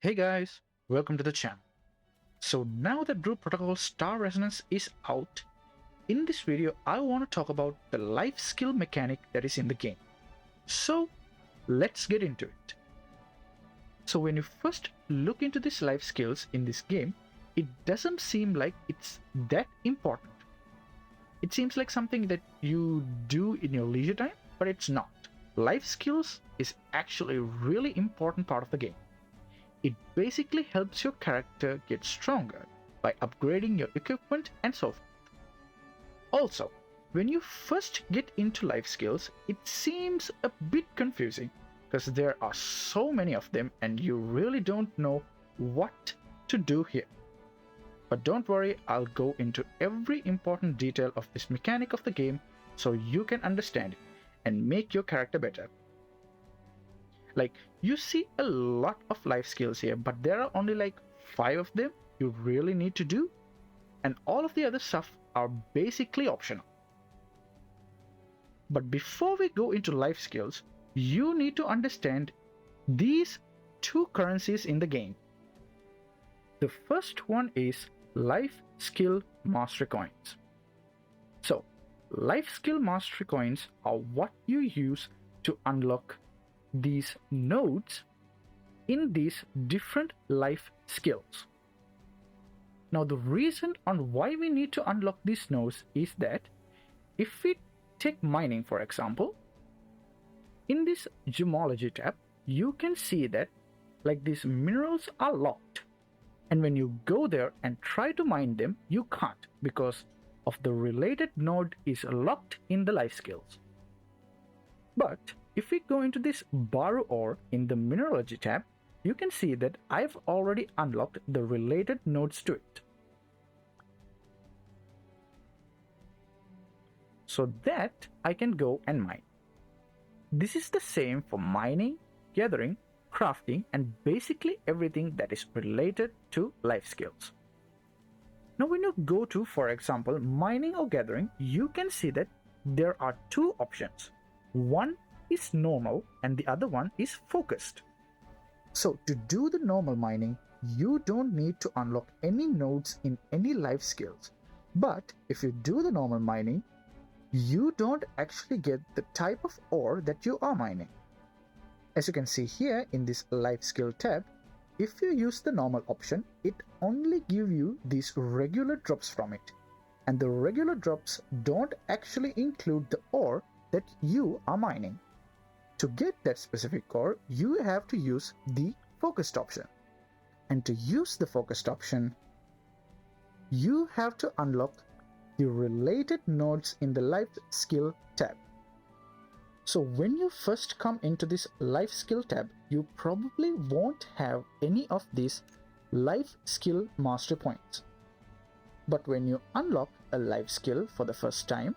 Hey guys, welcome to the channel. So now that Brew Protocol Star Resonance is out, in this video I want to talk about the life skill mechanic that is in the game. So let's get into it. So when you first look into these life skills in this game, it doesn't seem like it's that important. It seems like something that you do in your leisure time, but it's not. Life skills is actually a really important part of the game. It basically helps your character get stronger by upgrading your equipment and so forth. Also, when you first get into life skills, it seems a bit confusing because there are so many of them and you really don't know what to do here. But don't worry, I'll go into every important detail of this mechanic of the game so you can understand it and make your character better. Like, you see a lot of life skills here, but there are only like 5 of them you really need to do, and all of the other stuff are basically optional. But before we go into life skills, you need to understand these two currencies in the game. The first one is life skill mastery coins. So, life skill mastery coins are what you use to unlock these nodes in these different life skills. Now the reason on why we need to unlock these nodes is that if we take mining for example, in this Gemology tab you can see that like these minerals are locked, and when you go there and try to mine them you can't because of the related node is locked in the life skills. But if we go into this borrow ore in the mineralogy tab, you can see that I've already unlocked the related nodes to it. So that I can go and mine. This is the same for mining, gathering, crafting, and basically everything that is related to life skills. Now when you go to, for example, mining or gathering, you can see that there are two options. One is normal and the other one is focused. So to do the normal mining, you don't need to unlock any nodes in any life skills. But if you do the normal mining, you don't actually get the type of ore that you are mining. As you can see here in this life skill tab, if you use the normal option, it only gives you these regular drops from it. And the regular drops don't actually include the ore that you are mining. To get that specific ore, you have to use the focused option. And to use the focused option, you have to unlock the related nodes in the life skill tab. So when you first come into this life skill tab, you probably won't have any of these life skill mastery points. But when you unlock a life skill for the first time,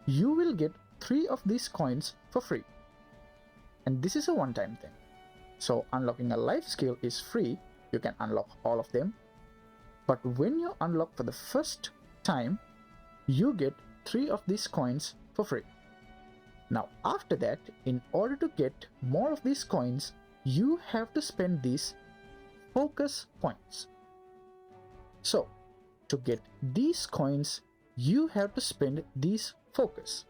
you will get 3 of these coins for free. And this is a one-time thing. So unlocking a life skill is free, you can unlock all of them. But when you unlock for the first time, you get 3 of these coins for free. Now after that, in order to get more of these coins, you have to spend these focus points. So to get these coins, you have to spend these focus.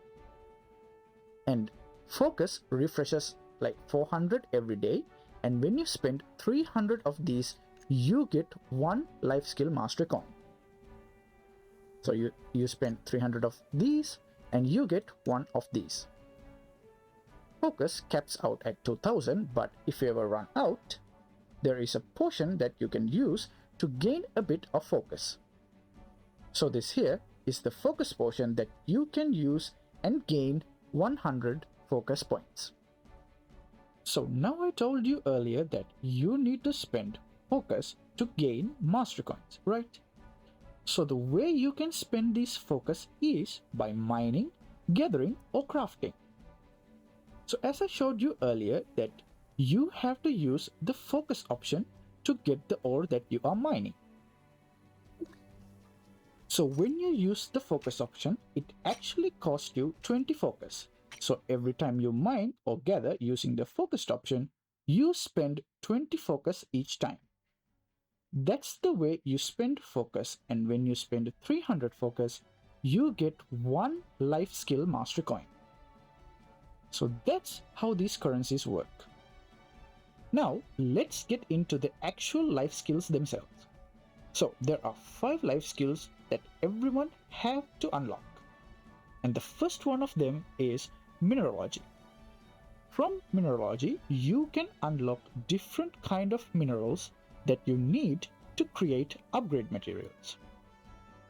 And focus refreshes like 400 every day, and when you spend 300 of these, you get 1 life skill mastery coin. So you spend 300 of these and you get 1 of these. Focus caps out at 2000, but if you ever run out, there is a potion that you can use to gain a bit of focus. So this here is the focus potion that you can use and gain 100 focus points. So now I told you earlier that you need to spend focus to gain mastery coins, right? So the way you can spend this focus is by mining, gathering, or crafting. So as I showed you earlier that you have to use the focus option to get the ore that you are mining. So when you use the focus option, it actually costs you 20 focus. So every time you mine or gather using the focused option, you spend 20 focus each time. That's the way you spend focus, and when you spend 300 focus, you get one life skill mastery coin. So that's how these currencies work. Now let's get into the actual life skills themselves. So there are 5 life skills that everyone have to unlock. And the first one of them is mineralogy. From mineralogy, you can unlock different kind of minerals that you need to create upgrade materials.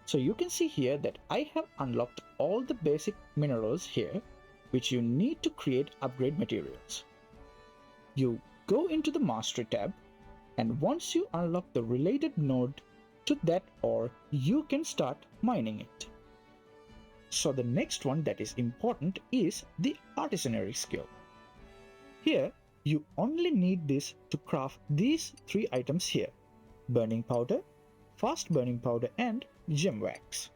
So you can see here that I have unlocked all the basic minerals here which you need to create upgrade materials. You go into the Mastery tab, and once you unlock the related node to that ore, you can start mining it. So the next one that is important is the artisanry skill. Here you only need this to craft these 3 items here: burning powder, fast burning powder, and gem wax.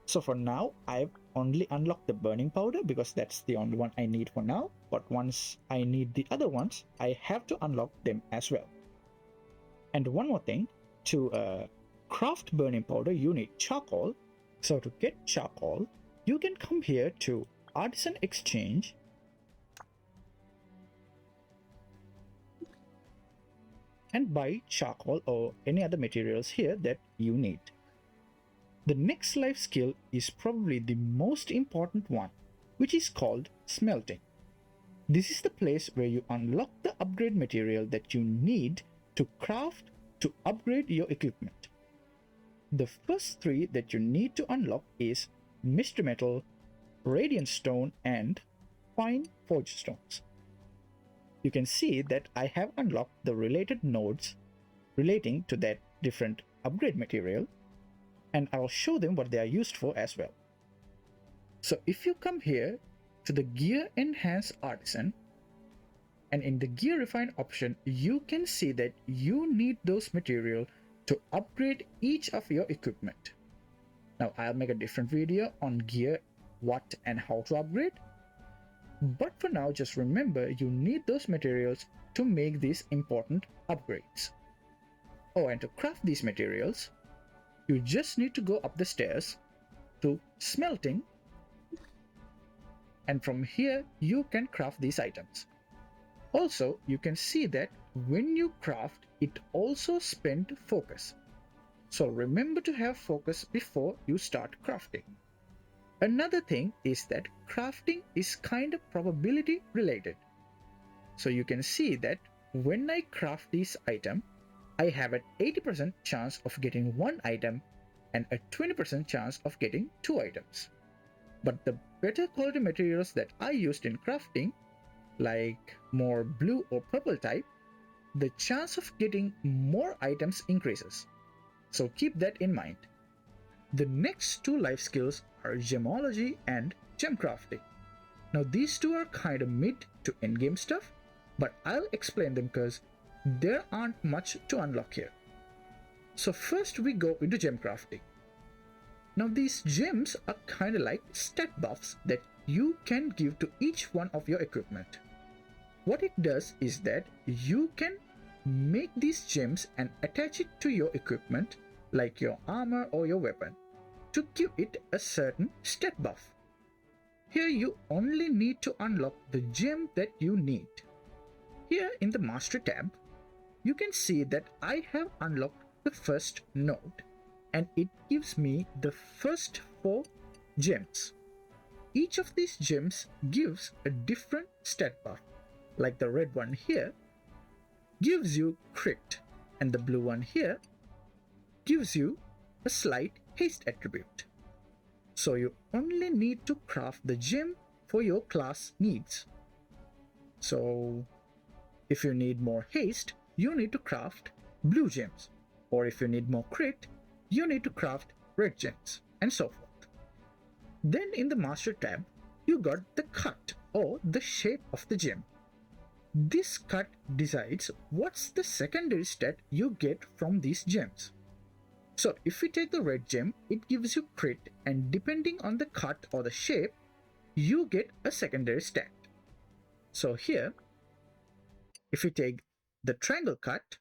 So for now, I've only unlocked the burning powder because that's the only one I need for now. But once I need the other ones, I have to unlock them as well. And one more thing, to craft burning powder, you need charcoal. So to get charcoal, you can come here to Artisan Exchange and buy charcoal or any other materials here that you need. The next life skill is probably the most important one, which is called Smelting. This is the place where you unlock the upgrade material that you need to craft to upgrade your equipment. The first 3 that you need to unlock is Mystery Metal, Radiant Stone, and Fine Forged Stones. You can see that I have unlocked the related nodes relating to that different upgrade material, and I'll show them what they are used for as well. So if you come here to the Gear Enhance Artisan, and in the Gear Refine option, you can see that you need those materials to upgrade each of your equipment. Now I'll make a different video on gear, what and how to upgrade. But for now, just remember you need those materials to make these important upgrades. Oh, and to craft these materials, you just need to go up the stairs to Smelting, and from here you can craft these items. Also, you can see that when you craft, it also spends focus. So remember to have focus before you start crafting. Another thing is that crafting is kind of probability related. So you can see that when I craft this item, I have an 80% chance of getting 1 item and a 20% chance of getting 2 items. But the better quality materials that I used in crafting, like more blue or purple type, the chance of getting more items increases. So keep that in mind. The next 2 life skills are Gemology and Gem Crafting. Now these 2 are kind of mid to endgame stuff, but I'll explain them because there aren't much to unlock here. So first we go into Gem Crafting. Now these gems are kind of like stat buffs that you can give to each one of your equipment. What it does is that you can make these gems and attach it to your equipment, like your armor or your weapon, to give it a certain stat buff. Here you only need to unlock the gem that you need. Here in the Mastery tab, you can see that I have unlocked the first node, and it gives me the first 4 gems. Each of these gems gives a different stat buff, like the red one here gives you crit, and the blue one here gives you a slight haste attribute. So you only need to craft the gem for your class needs. So if you need more haste, you need to craft blue gems, or if you need more crit, you need to craft red gems, and so forth. Then in the Master tab, you got the cut or the shape of the gem. This cut decides what's the secondary stat you get from these gems. So if we take the red gem, it gives you crit, and depending on the cut or the shape, you get a secondary stat. So here, if we take the triangle cut,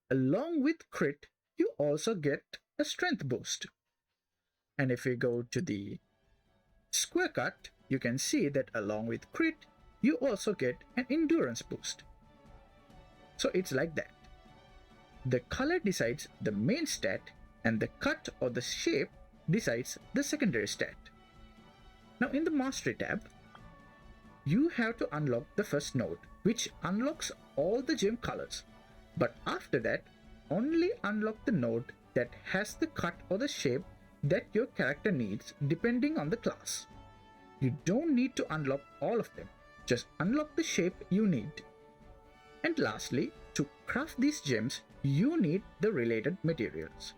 Along with crit, you also get a strength boost. And if we go to the square cut, you can see that along with crit, you also get an endurance boost. So it's like that. The color decides the main stat, and the cut or the shape decides the secondary stat. Now in the Mastery tab, you have to unlock the first node, which unlocks all the gem colors. But after that, only unlock the node that has the cut or the shape that your character needs depending on the class. You don't need to unlock all of them, just unlock the shape you need. And lastly, to craft these gems, you need the related materials.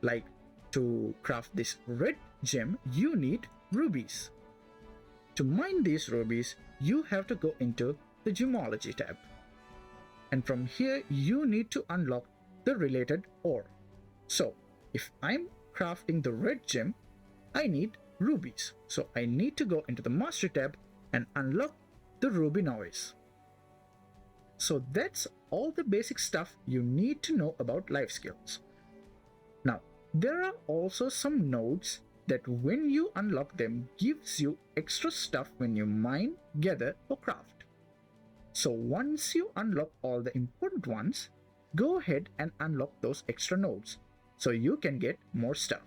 Like to craft this red gem, you need rubies. To mine these rubies, you have to go into the Gemology tab. And from here, you need to unlock the related ore. So, if I'm crafting the red gem, I need rubies. So I need to go into the Mastery tab and unlock the ruby novice. So that's all the basic stuff you need to know about life skills. Now, there are also some nodes that when you unlock them gives you extra stuff when you mine, gather or craft. So once you unlock all the important ones, go ahead and unlock those extra nodes so you can get more stuff.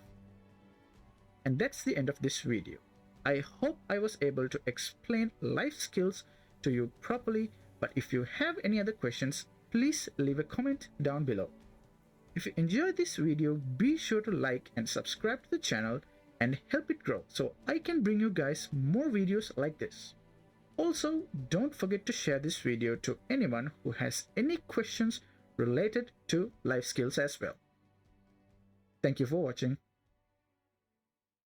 And that's the end of this video. I hope I was able to explain life skills to you properly, but if you have any other questions, please leave a comment down below. If you enjoyed this video, be sure to like and subscribe to the channel and help it grow so I can bring you guys more videos like this. Also, don't forget to share this video to anyone who has any questions related to life skills as well. Thank you for watching.